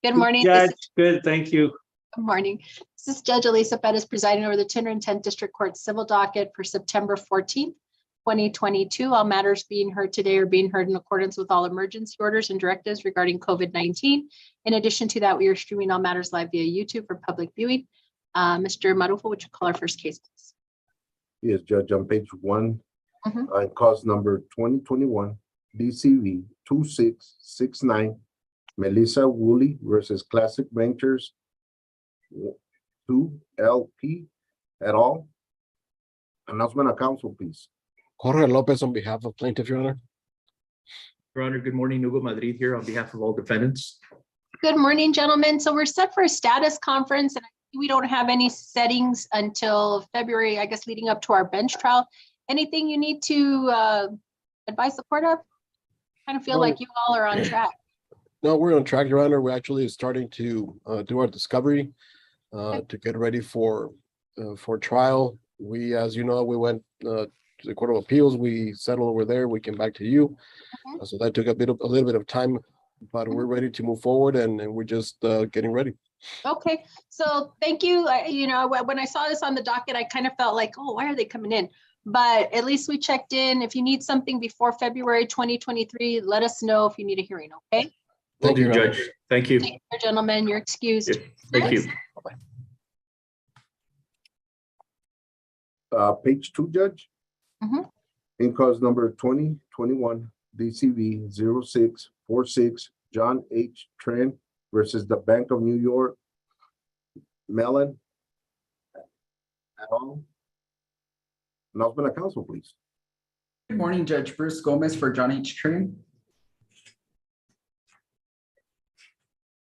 Good morning. Judge, good, thank you. Good morning. This is Judge Alyssa Perez presiding over the 210th District Court Civil Docket for September 14th, 2022. All matters being heard today are being heard in accordance with all emergency orders and directives regarding COVID-19. In addition to that, we are streaming all matters live via YouTube for public viewing. Mr. Marufo, would you call our first case, please? Yes, Judge, on page 1, cause number 2021 DCV 2669, Melissa Woolley versus Classic Ventures 2 LP et al. Announcement of council, please. Jorge Lopez on behalf of plaintiff, Your Honor. Your Honor, good morning. Hugo Madrid here on behalf of all defendants. Good morning, gentlemen. So we're set for a status conference, and we don't have any settings until February, I guess, leading up to our bench trial. Anything you need to advise the court of? I kind of feel like you all are on track. No, we're on track, Your Honor. We're actually starting to do our discovery to get ready for trial. We, as you know, we went to the Court of Appeals. We settled over there. We came back to you. So that took a little bit of time, but we're ready to move forward, and we're just getting ready. Okay, so thank you. You know, when I saw this on the docket, I kind of felt like, oh, why are they coming in? But at least we checked in. If you need something before February 2023, let us know if you need a hearing, okay? Thank you, Judge. Thank you. Thank you, gentlemen. You're excused. Yep. Thank you. Page 2, Judge. In cause number 2021 DCV 0646, John H. Tran versus the Bank of New York Mellon et al. Announcement of council, please. Good morning, Judge Bruce Gomez for John H. Tran.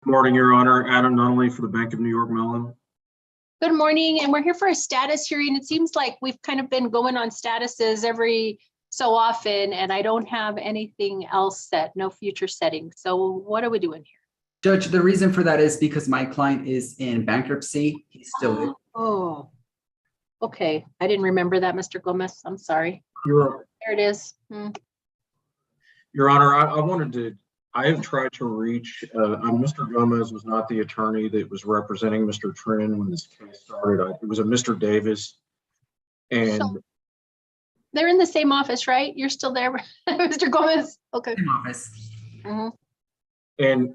Good morning, Your Honor. Adam Nunnally for the Bank of New York Mellon. Good morning, and we're here for a status hearing. It seems like we've kind of been going on statuses every so often, and I don't have anything else set, no future settings. So what are we doing here? Judge, the reason for that is because my client is in bankruptcy. He's still Oh, okay. I didn't remember that, Mr. Gomez. I'm sorry. There There it is. Your Honor, I have tried to reach, Mr. Gomez was not the attorney that was representing Mr. Trin when this case started. It was a Mr. Davis. And So, they're in the same office, right? You're still there, Mr. Gomez? Okay. in office. and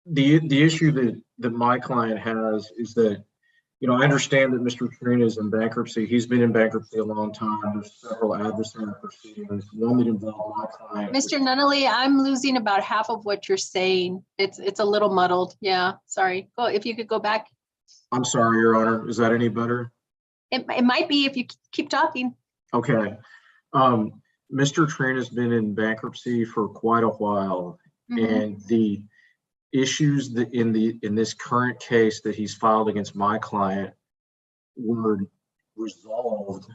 the issue that my client has is that, you know, I understand that Mr. Trin is in bankruptcy. He's been in bankruptcy a long time. There's several adversary proceedings, one that involved my client. Mr. Nunnally, I'm losing about half of what you're saying. It's a little muddled. Yeah, sorry. Go, if you could go back. I'm sorry, Your Honor. Is that any better? It might be if you keep talking. Okay. Mr. Trin has been in bankruptcy for quite a while, and the issues that in this current case that he's filed against my client were resolved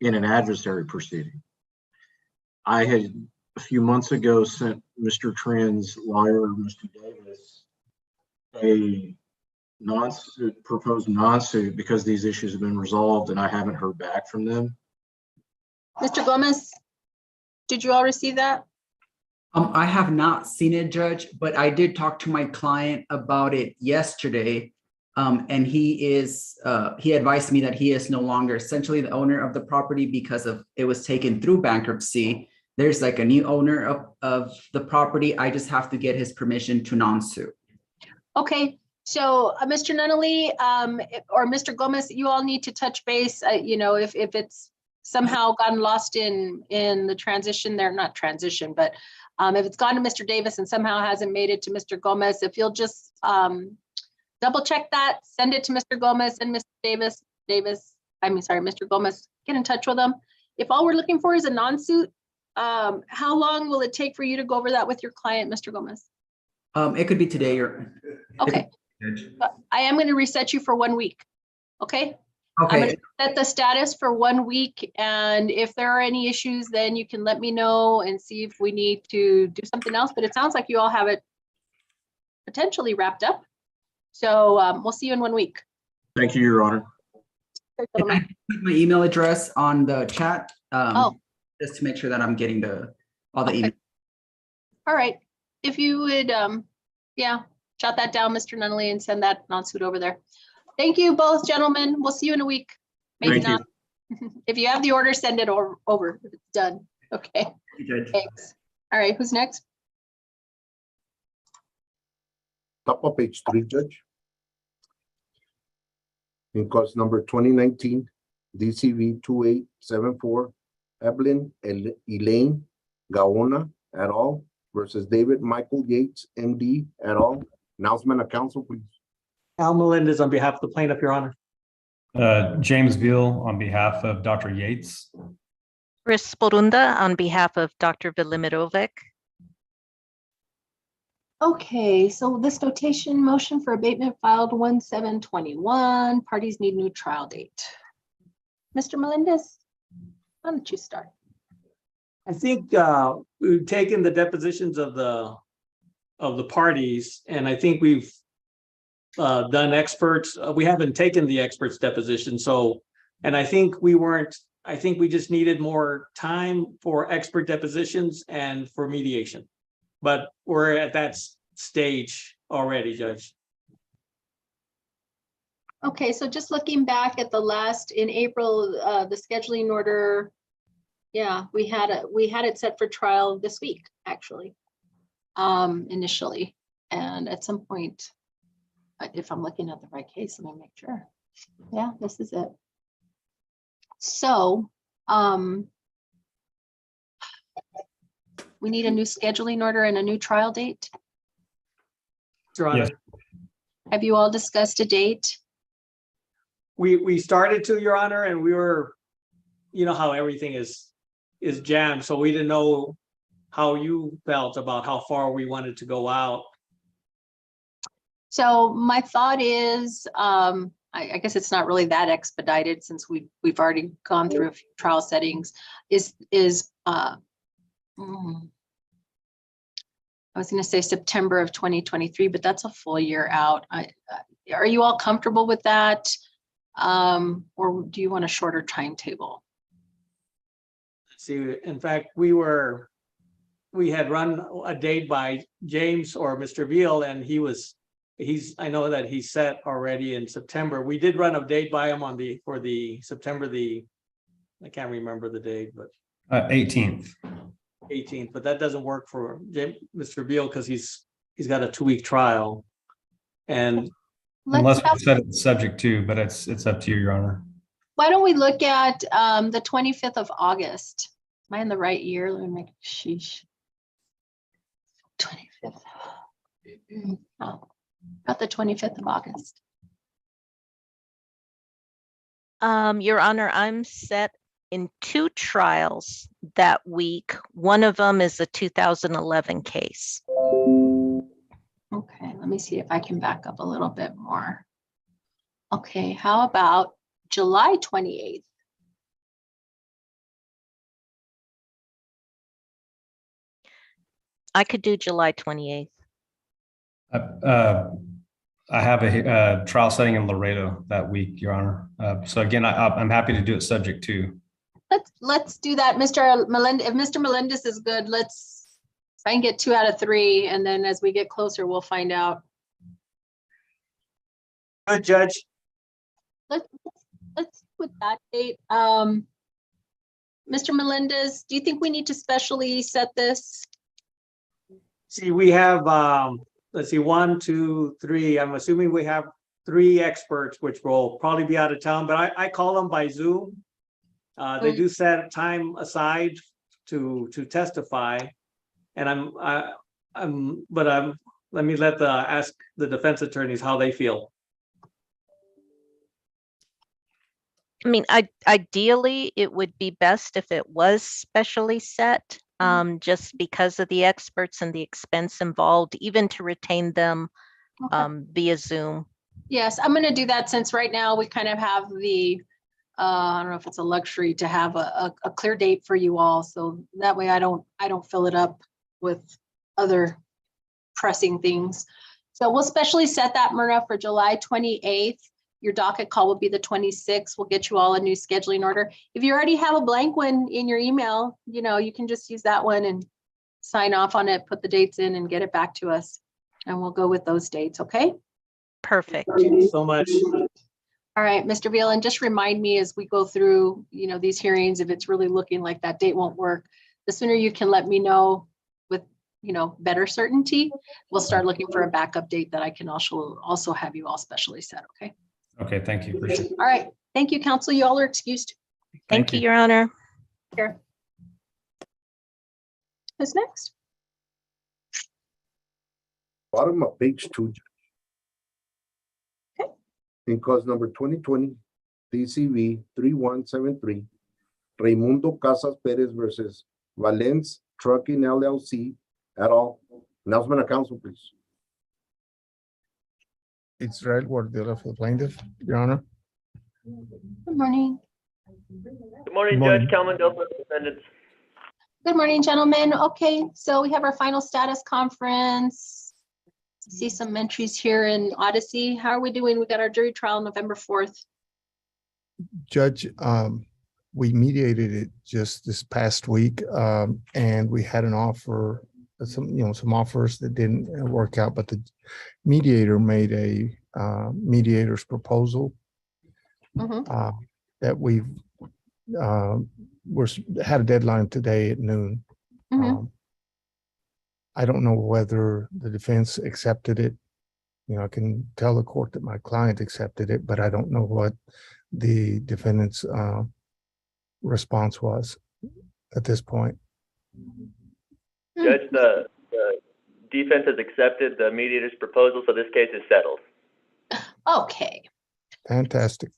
in an adversary proceeding. I had a few months ago sent Mr. Trin's lawyer, Mr. Davis, a proposed non-suit because these issues have been resolved, and I haven't heard back from them. Mr. Gomez, did you all receive that? I have not seen it, Judge, but I did talk to my client about it yesterday. And he advised me that he is no longer essentially the owner of the property because it was taken through bankruptcy. There's like a new owner of the property. I just have to get his permission to non-sue. Okay, so Mr. Nunnally or Mr. Gomez, you all need to touch base. You know, if it's somehow gotten lost in the transition there, not transition, but if it's gone to Mr. Davis and somehow hasn't made it to Mr. Gomez, if you'll just double check that, send it to Mr. Gomez and Mr. Mr. Gomez, get in touch with them. If all we're looking for is a non-suit, how long will it take for you to go over that with your client, Mr. Gomez? It could be today or. Okay, but I am going to reset you for 1 week. Okay. Okay. I'm going to set the status for 1 week, and if there are any issues, then you can let me know and see if we need to do something else. But it sounds like you all have it potentially wrapped up. So we'll see you in 1 week. Thank you, Your Honor. Can I put my email address on the chat? Just to make sure that I'm getting all the emails. All right. If you would, jot that down, Mr. Nunley, and send that non-suit over there. Thank you both, gentlemen. We'll see you in a week. Maybe Thank you. not. If you have the order, send it over. If it's done. Okay, thanks. All right, who's next? Top of page 3, Judge. In cause number 2019, DCV 2874, Evelyn Elaine Gaona et al. Versus David Michael Yates, MD et al. Announcement of council, please. Al Melendez on behalf of the plaintiff, Your Honor. James Veal on behalf of Dr. Yates. Chris Sporunda on behalf of Dr. Velimirovic. Okay, so this notation motion for abatement filed 1/7/21. Parties need new trial date. Mr. Melendez, why don't you start? I think we've taken the depositions of the parties, and I think we've done experts. We haven't taken the experts deposition, so, and I think we just needed more time for expert depositions and for mediation. But we're at that stage already, Judge. Okay, so just looking back at the last, in April, the scheduling order, yeah, we had it set for trial this week, actually, initially. And at some point, if I'm looking at the right case, let me make sure. Yeah, this is it. So, we need a new scheduling order and a new trial date. Your Honor. Yes. Have you all discussed a date? We started to, Your Honor, and we were, you know how everything is jammed, so we didn't know how you felt about how far we wanted to go out. So my thought is, I guess it's not really that expedited since we've already gone through a few trial settings. I was going to say September of 2023, but that's a full year out. Are you all comfortable with that? Or do you want a shorter timetable? See, in fact, we had run a date by James or Mr. Veal, and I know that he's set already in September. We did run a date by him for the September, I can't remember the date, but 18th. 18th, but that doesn't work for Mr. Veal because he's got a 2-week trial. And Unless we set it subject to, but it's up to you, Your Honor. Why don't we look at the 25th of August? Am I in the right year? Let me make sheesh. 25th. Oh, about the 25th of August. Your Honor, I'm set in 2 trials that week. One of them is a 2011 case. Okay, let me see if I can back up a little bit more. Okay, how about July 28th? I could do July 28th. I have a trial setting in Laredo that week, Your Honor. So again, I'm happy to do it subject to. Let's do that, Mr. Melendez. If Mr. Melendez is good, let's try and get 2 out of 3, and then as we get closer, we'll find out. good, Judge. Let's put that date. Mr. Melendez, do you think we need to specially set this? See, we have, let's see, 1, 2, 3. I'm assuming we have 3 experts, which will probably be out of town, but I call them by Zoom. They do set time aside to testify, and let me ask the defense attorneys how they feel. I mean, ideally, it would be best if it was specially set, just because of the experts and the expense involved, even to retain them via Zoom. Yes, I'm going to do that since right now we kind of have the, I don't know if it's a luxury to have a clear date for you all. So that way I don't fill it up with other pressing things. So we'll specially set that, Myrna, for July 28th. Your docket call will be the 26th. We'll get you all a new scheduling order. If you already have a blank one in your email, you can just use that one and sign off on it, put the dates in and get it back to us. And we'll go with those dates, okay? Perfect. Thank you so much. All right, Mr. Veal, and just remind me as we go through, these hearings, if it's really looking like that date won't work, the sooner you can let me know with, better certainty, we'll start looking for a backup date that I can also have you all specially set, okay? Okay, thank you. Appreciate it. All right, thank you, counsel. You all are excused. Thank you, Your Honor. Here. Who's next? Bottom of page 2. Okay. In cause number 2020, DCV 3173, Raimundo Casas Perez versus Valence Trucking LLC et al. Announcement of council, please. Israel Guardiola for the plaintiff, Your Honor. Good morning. Good morning, Good morning. Judge Calvin Dover, defendants. Good morning, gentlemen. Okay, so we have our final status conference. See some entries here in Odyssey. How are we doing? We got our jury trial November 4th. Judge, we mediated it just this past week, and we had an offer, some offers that didn't work out, but the mediator made a mediator's proposal that we've had a deadline today at noon. I don't know whether the defense accepted it. I can tell the court that my client accepted it, but I don't know what the defendant's response was at this point. Judge, the defense has accepted the mediator's proposal, so this case is settled. Okay, Fantastic.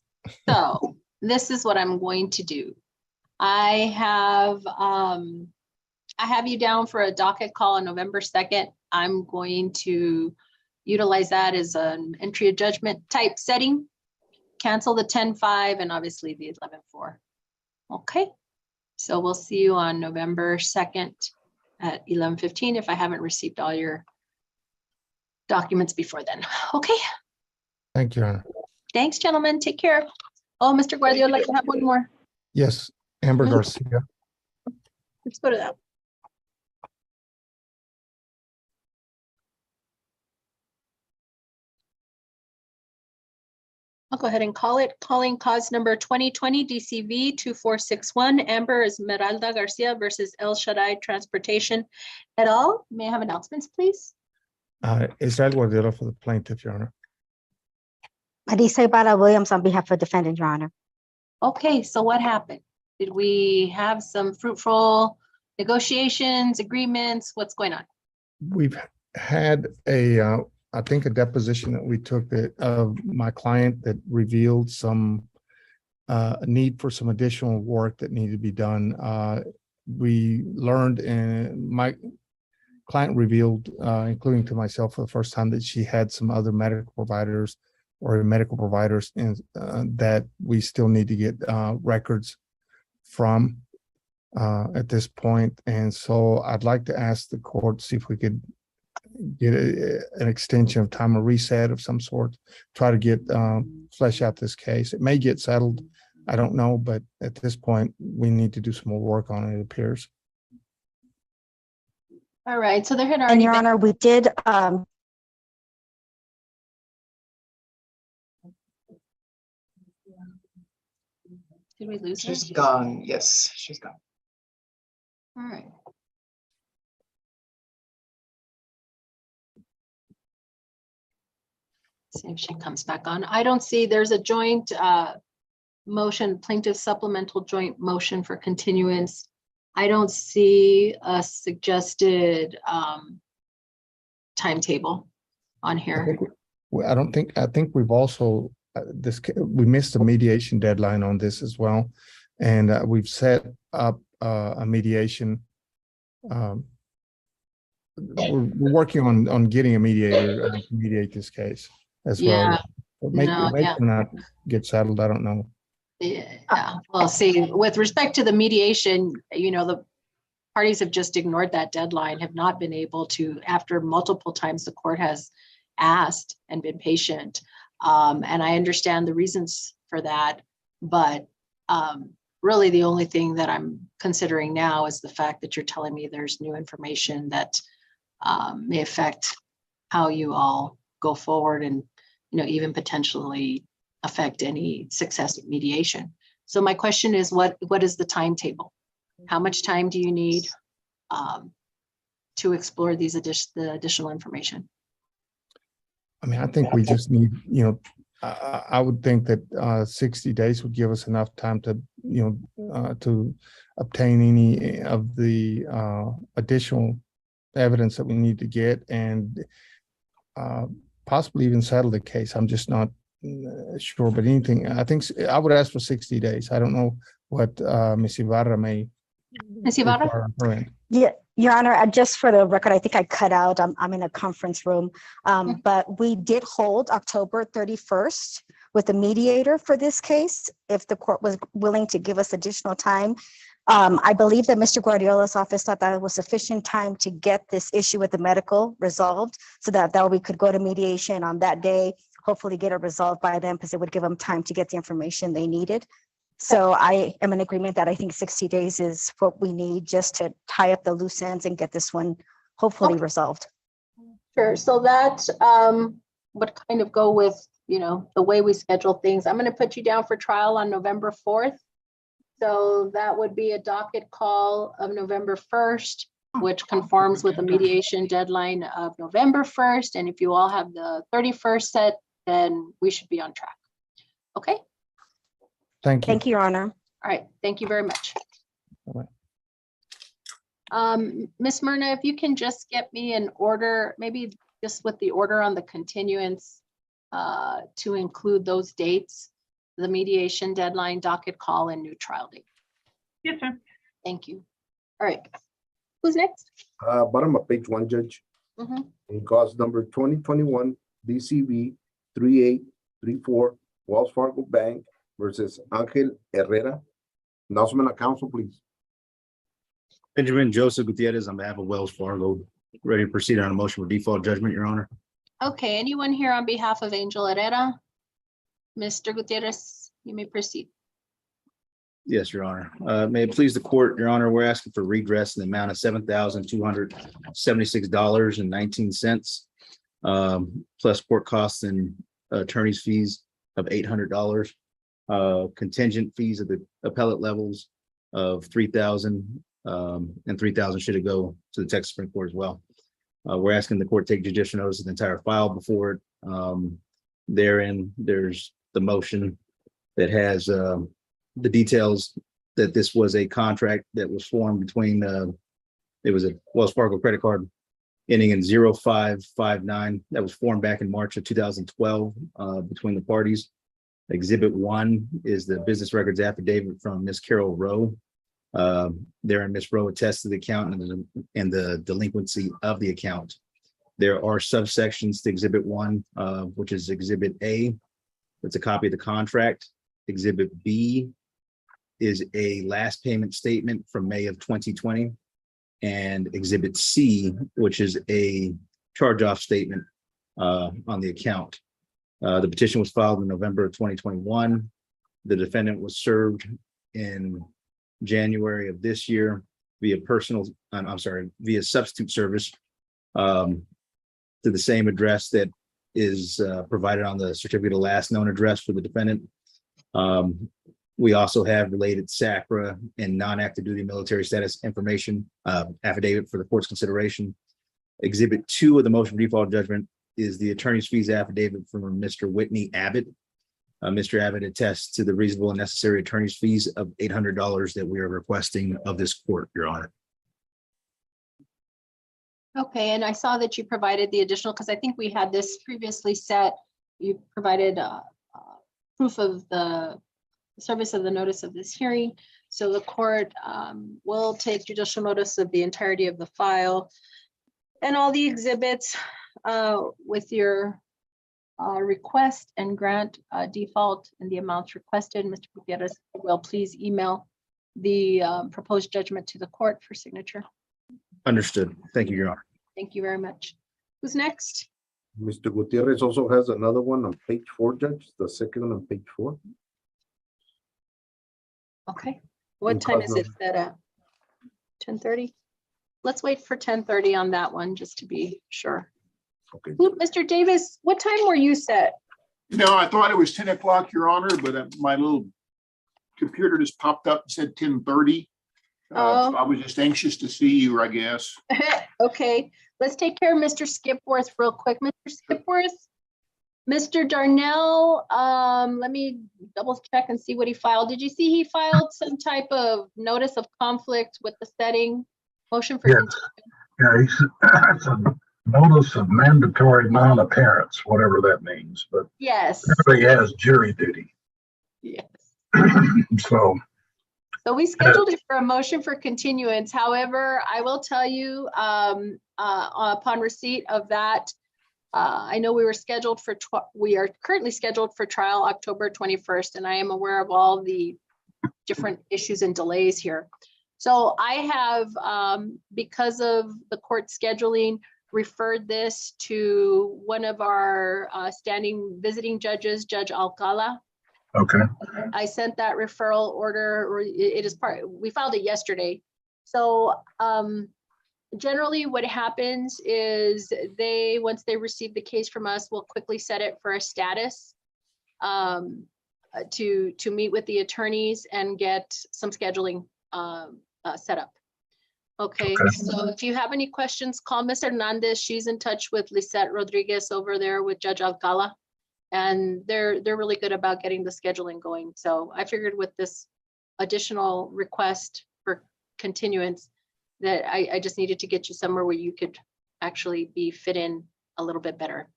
so this is what I'm going to do. I have you down for a docket call on November 2nd. I'm going to utilize that as an entry of judgment type setting, cancel the 10-5 and obviously the 11-4. Okay, so we'll see you on November 2nd at 11:15 if I haven't received all your documents before then. Okay, Thank you, Your Honor. thanks, gentlemen. Take care. Oh, Mr. Guardiola, I'd like to have one more. Yes, Amber Garcia. Let's go to that. I'll go ahead and call it. Calling cause number 2020 DCV 2461. Amber Esmeralda Garcia versus El Shaddai Transportation et al. May I have announcements, please? Israel Guardiola for the plaintiff, Your Honor. Marisa Ibarra Williams on behalf of defendant, Your Honor. Okay, so what happened? Did we have some fruitful negotiations, agreements? What's going on? We've had I think a deposition that we took of my client that revealed some need for some additional work that needed to be done. We learned, and my client revealed, including to myself for the first time, that she had some other medical providers that we still need to get records from at this point. And so I'd like to ask the court, see if we could get an extension of time, a reset of some sort, try to get flesh out this case. It may get settled, I don't know, but at this point we need to do some more work on it, it appears. All right, so there had And already Your been. Honor, we did, Did we lose her? She's gone. Yes, she's gone. All right. See if she comes back on. I don't see, there's a joint motion, plaintiff supplemental joint motion for continuance. I don't see a suggested timetable on here. I think we've also, we missed a mediation deadline on this as well. And we've set up a mediation. We're working on getting a mediator to mediate this case as well. It may not get settled, I don't know. Yeah, well, see, with respect to the mediation, the parties have just ignored that deadline, have not been able to, after multiple times the court has asked and been patient. And I understand the reasons for that, but really the only thing that I'm considering now is the fact that you're telling me there's new information that may affect how you all go forward and, even potentially affect any success of mediation. So my question is, what is the timetable? How much time do you need to explore the additional information? I mean, I think we just need, I would think that 60 days would give us enough time to, to obtain any of the additional evidence that we need to get and possibly even settle the case. I'm just not sure, but anything, I think I would ask for 60 days. I don't know what Ms. Ibarra may. Ms. Ibarra? require on her end. Yeah, Your Honor, just for the record, I think I cut out. I'm in a conference room, but we did hold October 31st with the mediator for this case. If the court was willing to give us additional time, I believe that Mr. Guardiola's office thought that it was sufficient time to get this issue with the medical resolved, so that we could go to mediation on that day. Hopefully, get it resolved by then, because it would give them time to get the information they needed. So I am in agreement that I think 60 days is what we need just to tie up the loose ends and get this one hopefully resolved. Sure. So that would kind of go with, the way we schedule things. I'm going to put you down for trial on November 4th. So that would be a docket call of November 1st, which conforms with the mediation deadline of November 1st. And if you all have the 31st set, then we should be on track. Okay. Thank you. Thank you, Your Honor. All right, thank you very much. Bye-bye. Ms. Myrna, if you can just get me an order, maybe just with the order on the continuance to include those dates, the mediation deadline, docket call, and new trial date. Yes, sir. Thank you. All right, who's next? Bottom of page 1, Judge. In cause number 2021 DCV 3834 Wells Fargo Bank versus Angel Herrera. Announcement of council, please. Benjamin Joseph Gutierrez on behalf of Wells Fargo, ready to proceed on a motion for default judgment, Your Honor. Okay, anyone here on behalf of Angel Herrera? Mr. Gutierrez, you may proceed. Yes, Your Honor. May it please the court, Your Honor, we're asking for redress in the amount of $7,276.19, plus court costs and attorney's fees of $800. Contingent fees at the appellate levels of $3,000 and $3,000 should it go to the Texas Supreme Court as well. We're asking the court to take judicial notice of the entire file before it. Therein, there's the motion that has the details that this was a contract that was formed between it was a Wells Fargo credit card ending in 0559 that was formed back in March of 2012 between the parties. Exhibit 1 is the business records affidavit from Ms. Carol Rowe. Therein, Ms. Rowe attests to the account and the delinquency of the account. There are subsections to Exhibit 1, which is Exhibit A. It's a copy of the contract. Exhibit B is a last payment statement from May of 2020. And Exhibit C, which is a charge-off statement on the account. The petition was filed in November of 2021. The defendant was served in January of this year via via substitute service to the same address that is provided on the certificate of last known address for the defendant. We also have related SACRA and non-active duty military status information affidavit for the court's consideration. Exhibit 2 of the motion default judgment is the attorney's fees affidavit from Mr. Whitney Abbott. Mr. Abbott attests to the reasonable and necessary attorney's fees of $800 that we are requesting of this court, Your Honor. Okay, and I saw that you provided the additional, because I think we had this previously set. You provided proof of the service of the notice of this hearing. So the court will take judicial notice of the entirety of the file and all the exhibits with your request and grant default and the amounts requested. Mr. Gutierrez will please email the proposed judgment to the court for signature. Understood. Thank you, Your Honor. Thank you very much. Who's next? Mr. Gutierrez also has another one on page 4, Judge, the second one on page 4. Okay, what time is it set at? 10:30? Let's wait for 10:30 on that one, just to be sure. Okay. Mr. Davis, what time were you set? No, I thought it was 10 o'clock, Your Honor, but my little computer just popped up and said 10:30. Oh. I was just anxious to see you, I guess. Okay, let's take care of Mr. Skipworth real quick. Mr. Skipworth, Mr. Darnell, let me double check and see what he filed. Did you see he filed some type of notice of conflict with the setting? Motion for. Yes. Yeah, it's a notice of mandatory non-appearance, whatever that means, but Yes. everybody has jury duty. Yes. So we scheduled it for a motion for continuance. However, I will tell you, upon receipt of that, I know we are currently scheduled for trial October 21st, and I am aware of all the different issues and delays here. So I have, because of the court scheduling, referred this to one of our standing visiting judges, Judge Alcala. okay. I sent that referral order, or it is we filed it yesterday. So generally what happens is once they receive the case from us, will quickly set it for a status to meet with the attorneys and get some scheduling set up. Okay, so if you have any questions, call Ms. Hernandez. She's in touch with Lisette Rodriguez over there with Judge Alcala. And they're really good about getting the scheduling going. So I figured with this additional request for continuance that I just needed to get you somewhere where you could actually be fit in a little bit better.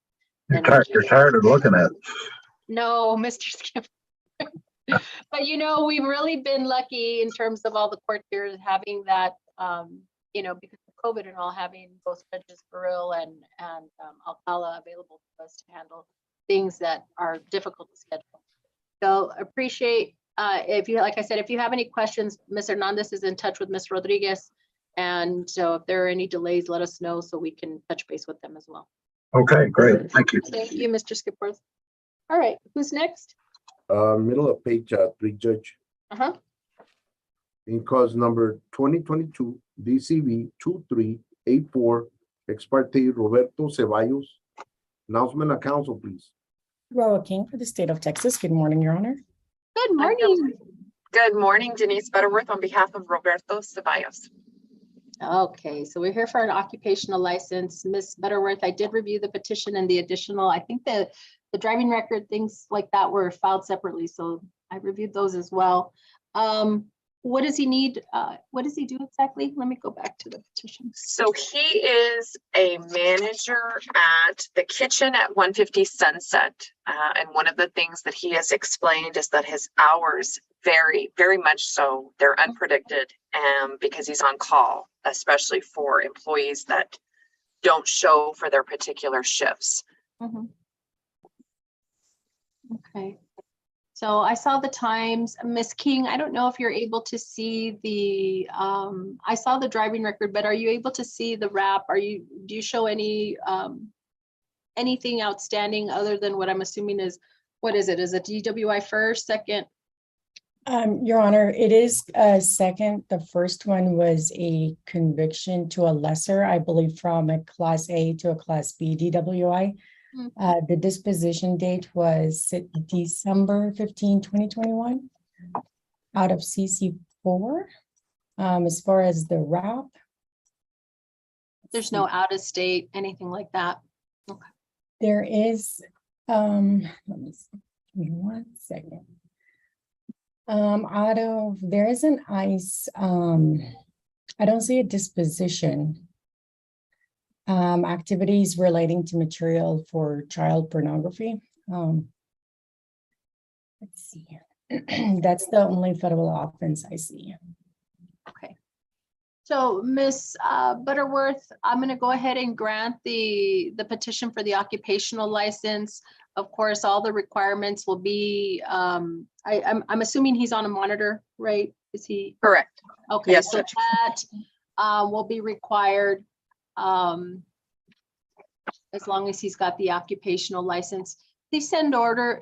You're tired of looking at it. No, Mr. Skip. But we've really been lucky in terms of all the court here having that, because of COVID and all, having both Judges Burrill and Alcala available to us to handle things that are difficult to schedule. So appreciate if you, like I said, if you have any questions, Ms. Hernandez is in touch with Ms. Rodriguez. And so if there are any delays, let us know so we can touch base with them as well. Okay, great. Thank you. Thank you, Mr. Skipworth. All right, who's next? Middle of page 3, Judge. In cause number 2022 DCV 2384, ex parte Roberto Ceballos. Announcement of council, please. Roa King for the state of Texas. Good morning, Your Honor. Good morning. Good morning, Denise Butterworth on behalf of Roberto Ceballos. Okay, so we're here for an occupational license. Ms. Butterworth, I did review the petition and the additional, I think the driving record, things like that were filed separately. So I reviewed those as well. What does he need? What does he do exactly? Let me go back to the petition. So he is a manager at the kitchen at 150 Sunset. And one of the things that he has explained is that his hours vary very much so. They're unpredicted because he's on call, especially for employees that don't show for their particular shifts. Okay. So I saw the times. Ms. King, I don't know if you're able to see the, I saw the driving record, but are you able to see the wrap? Do you show any, anything outstanding other than what I'm assuming is, what is it? Is it DWI first, second? Your Honor, it is second. The first one was a conviction to a lesser, I believe, from a Class A to a Class B DWI. The disposition date was December 15, 2021, out of CC4. As far as the wrap, there's no out of state, anything like that. Okay. There is, let me see, give me 1 second. There is an ICE, I don't see a disposition. Activities relating to material for child pornography. Let's see here. That's the only federal offense I see. Okay. So Ms. Butterworth, I'm going to go ahead and grant the petition for the occupational license. Of course, all the requirements will be, I'm assuming he's on a monitor, right? Is he? Correct. Okay, yes, so Judge. that will be required as long as he's got the occupational license. Please send over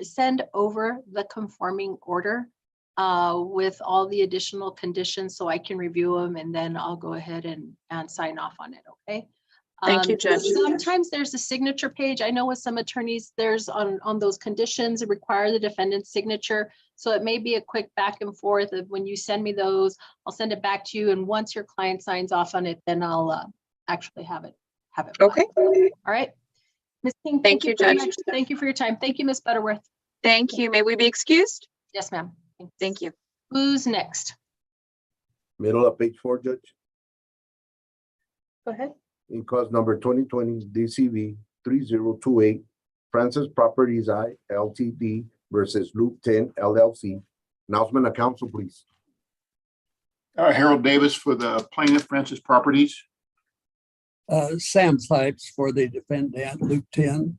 the conforming order with all the additional conditions so I can review them, and then I'll go ahead and sign off on it, okay? Thank you, Judge. Sometimes there's a signature page. I know with some attorneys, there's on those conditions that require the defendant's signature. So it may be a quick back and forth of when you send me those, I'll send it back to you. And once your client signs off on it, then I'll actually have it. Okay. All right. Ms. King, Thank you, very Judge. much. Thank you for your time. Thank you, Ms. Butterworth. Thank you. May we be excused? Yes, ma'am. Thank you. Who's next? Middle of page 4, Judge. Go ahead. In cause number 2020 DCV 3028, Francis Properties I Ltd versus Loop 10 LLC. Announcement of council, please. Harold Davis for the plaintiff, Francis Properties. Sam Sipes for the defendant, Loop 10.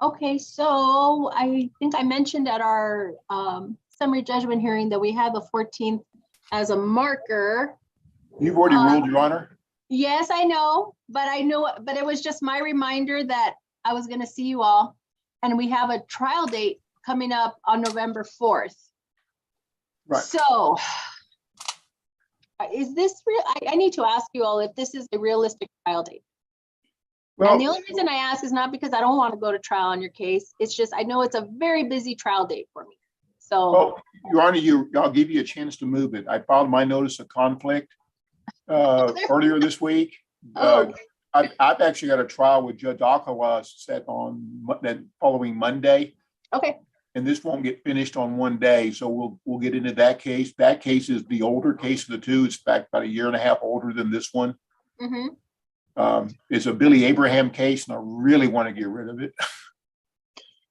Okay, so I think I mentioned at our summary judgment hearing that we have the 14th as a marker. You've already ruled, Your Honor. Yes, I know, but it was just my reminder that I was going to see you all. And we have a trial date coming up on November 4th. Right. So is this real? I need to ask you all if this is a realistic trial date. Well, And the only reason I ask is not because I don't want to go to trial on your case. It's just, I know it's a very busy trial date for me. So. well, Your Honor, I'll give you a chance to move it. I filed my notice of conflict earlier this week. I've actually got a trial with Judge Akawa set on that following Monday. Okay. And this won't get finished on one day. So we'll get into that case. That case is the older case of the two. It's back about 1.5 years older than this one. Mm-hmm. It's a Billy Abraham case, and I really want to get rid of it.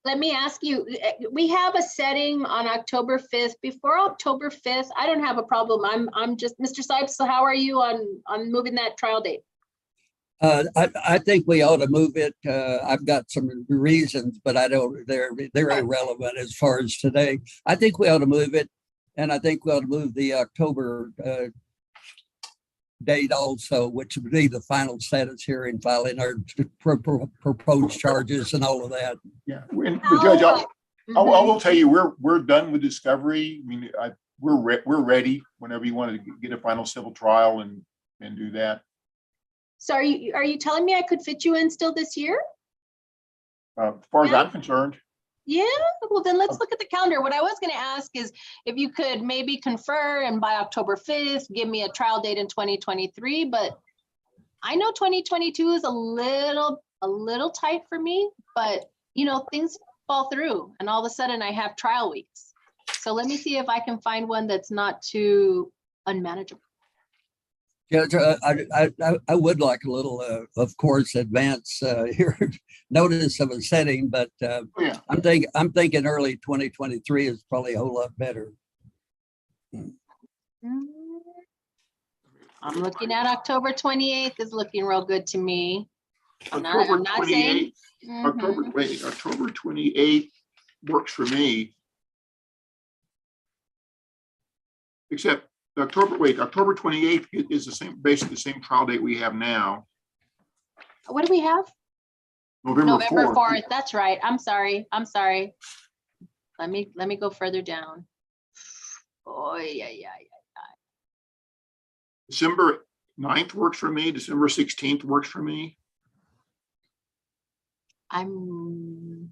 Let me ask you, we have a setting on October 5th. Before October 5th, I don't have a problem. I'm just, Mr. Sipes, so how are you on moving that trial date? I think we ought to move it. I've got some reasons, but I don't, they're irrelevant as far as today. I think we ought to move it. And I think we ought to move the October date also, which would be the final status hearing, filing our proposed charges and all of that. Yeah, and the judge, I will tell you, we're done with discovery. I mean, we're ready whenever you want to get a final civil trial and do that. So are you telling me I could fit you in still this year? As far as I'm concerned. Yeah, well then let's look at the calendar. What I was going to ask is if you could maybe confer and by October 5th, give me a trial date in 2023, but I know 2022 is a little tight for me, but you know, things fall through and all of a sudden I have trial weeks. So let me see if I can find one that's not too unmanageable. Judge, I would like a little, of course, advance here notice of a setting, but yeah. I'm thinking early 2023 is probably a whole lot better. I'm looking at October 28th is looking real good to me. I'm not saying. October 28th works for me. Except October 28th is basically the same trial date we have now. What do we have? November 4th. That's right. I'm sorry. Let me go further down. Oh, yeah. December 9th works for me. December 16th works for me. I'm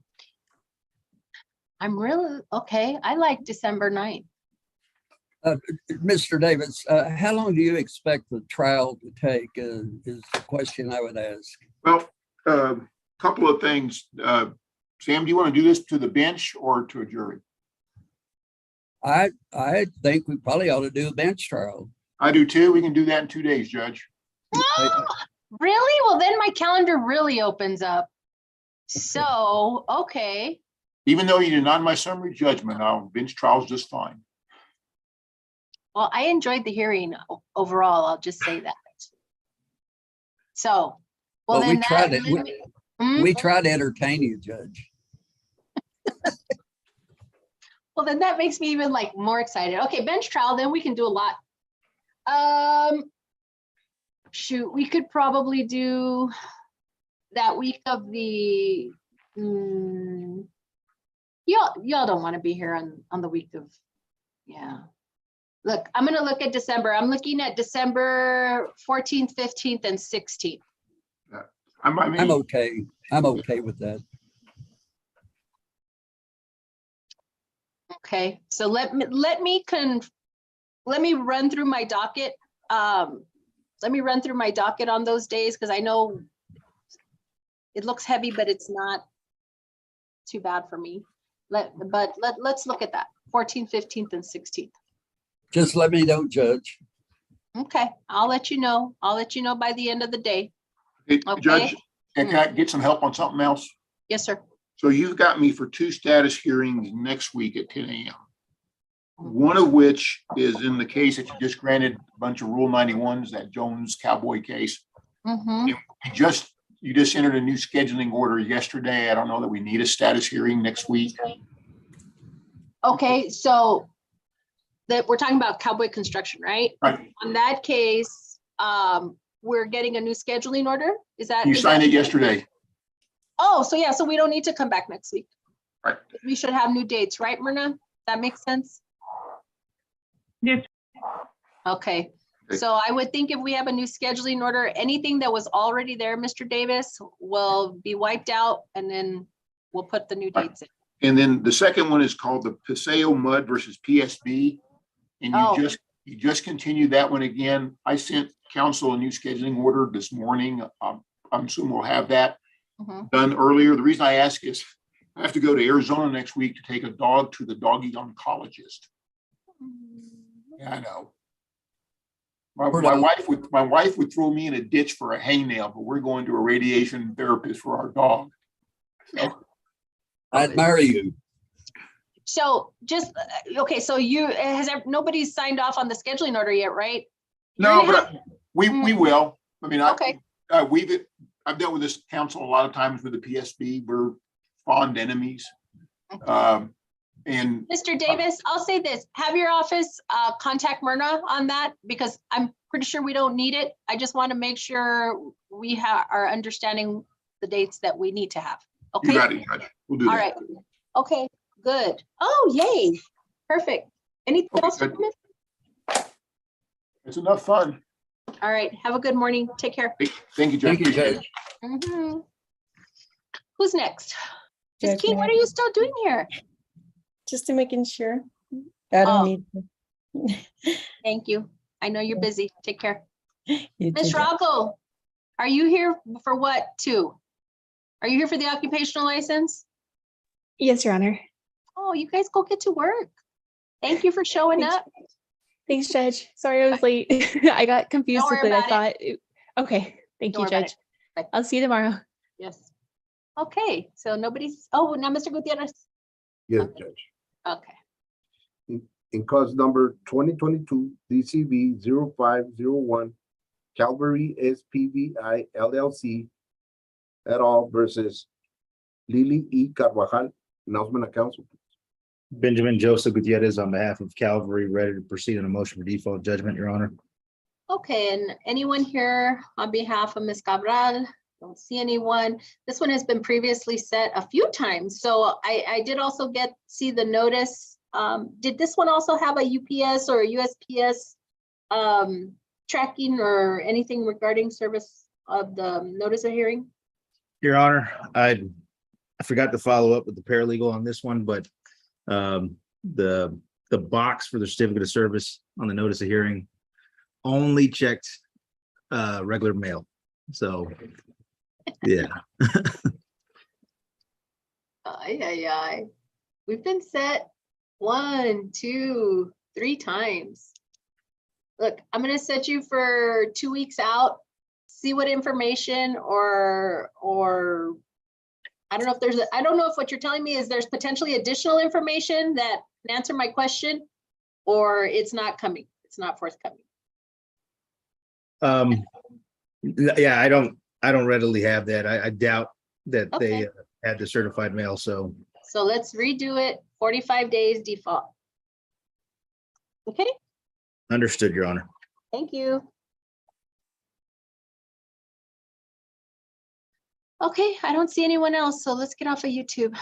really, okay. I like December 9th. Mr. Davis, how long do you expect the trial to take is the question I would ask. Well, a couple of things. Sam, do you want to do this to the bench or to a jury? I think we probably ought to do a bench trial. I do too. We can do that in 2 days, Judge. Really? Well, then my calendar really opens up. So, okay. Even though you denied my summary judgment, our bench trial is just fine. Well, I enjoyed the hearing overall. I'll just say that. So, well then we tried to entertain you, Judge. Well, then that makes me even like more excited. Okay, bench trial, then we can do a lot. Shoot, we could probably do that week of the, y'all don't want to be here on the week of, yeah. Look, I'm going to look at December. I'm looking at December 14th, 15th, and 16th. I'm okay. I'm okay with that. Okay, so let me run through my docket. Let me run through my docket on those days, because I know it looks heavy, but it's not too bad for me. Let's look at that, 14th, 15th, and 16th. Just let me know, Judge. Okay, I'll let you know. I'll let you know by the end of the day. Hey, Okay. Judge, can I get some help on something else? Yes, sir. So you've got me for 2 status hearings next week at 10 a.m. One of which is in the case that you just granted a bunch of Rule 91s, that Jones Cowboy case. Mm-hmm. You just entered a new scheduling order yesterday. I don't know that we need a status hearing next week. Okay, so that we're talking about Cowboy Construction, right? Right. On that case, we're getting a new scheduling order. Is that? You signed it yesterday. Oh, so yeah, so we don't need to come back next week. Right. We should have new dates, right, Myrna? That makes sense? Yes. Okay, so I would think if we have a new scheduling order, anything that was already there, Mr. Davis, will be wiped out, and then we'll put the new dates in. And then the second one is called the Paseo Mud versus PSB. And you just continued that one again. I sent council a new scheduling order this morning. I'm assuming we'll have that done earlier. The reason I ask is I have to go to Arizona next week to take a dog to the doggy oncologist. Yeah, I know. My wife would throw me in a ditch for a hangnail, but we're going to a radiation therapist for our dog. So, I admire you. So just, okay, so nobody's signed off on the scheduling order yet, right? No, but we will. I mean, Okay. I've dealt with this council a lot of times with the PSB. We're fond enemies. And Mr. Davis, I'll say this, have your office contact Myrna on that, because I'm pretty sure we don't need it. I just want to make sure we are understanding the dates that we need to have. Okay. you got it, Judge. We'll do that. All right. Okay, good. Oh, yay. Perfect. Anything else? Good. It's enough fun. All right. Have a good morning. Take care. Thank you, Judge. Thank you, Judge. Mhm. Who's next? Ms. Judge, King, what are you still doing here? Just to making sure. I don't need to. Thank you. I know you're busy. Take care. You Ms. too. Rocco, are you here for what too? Are you here for the occupational license? Yes, Your Honor. Oh, you guys go get to work. Thank you for showing up. Thanks, Judge. Sorry I was late. I got confused Don't with worry it. about Okay. Thank Don't you, worry about Judge. Bye. I'll see you tomorrow. Yes. Okay, so nobody's, oh, now Mr. Gutierrez. Yes, Judge. Okay. In cause number 2022 DCV 0501, Calvary SPVI LLC et al. Versus Lily E. Carvajal. Announcement of council. Benjamin Joseph Gutierrez on behalf of Calvary, ready to proceed on a motion for default judgment, Your Honor. Okay, and anyone here on behalf of Ms. Cabral? Don't see anyone. This one has been previously set a few times. So I did also see the notice. Did this one also have a UPS or a USPS tracking or anything regarding service of the notice of hearing? Your Honor, I forgot to follow up with the paralegal on this one, but the box for the certificate of service on the notice of hearing only checked regular mail. So, yeah. Ay. We've been set 1, 2, 3 times. Look, I'm gonna set you for 2 weeks out, see what information or I don't know if what you're telling me is there's potentially additional information that can answer my question, or it's not coming, it's not forthcoming. Yeah, I don't readily have that. I doubt that Okay. they had the certified mail, so. So let's redo it, 45 days default. Okay, Understood, Your Honor. thank you. Okay, I don't see anyone else, so let's get off of YouTube.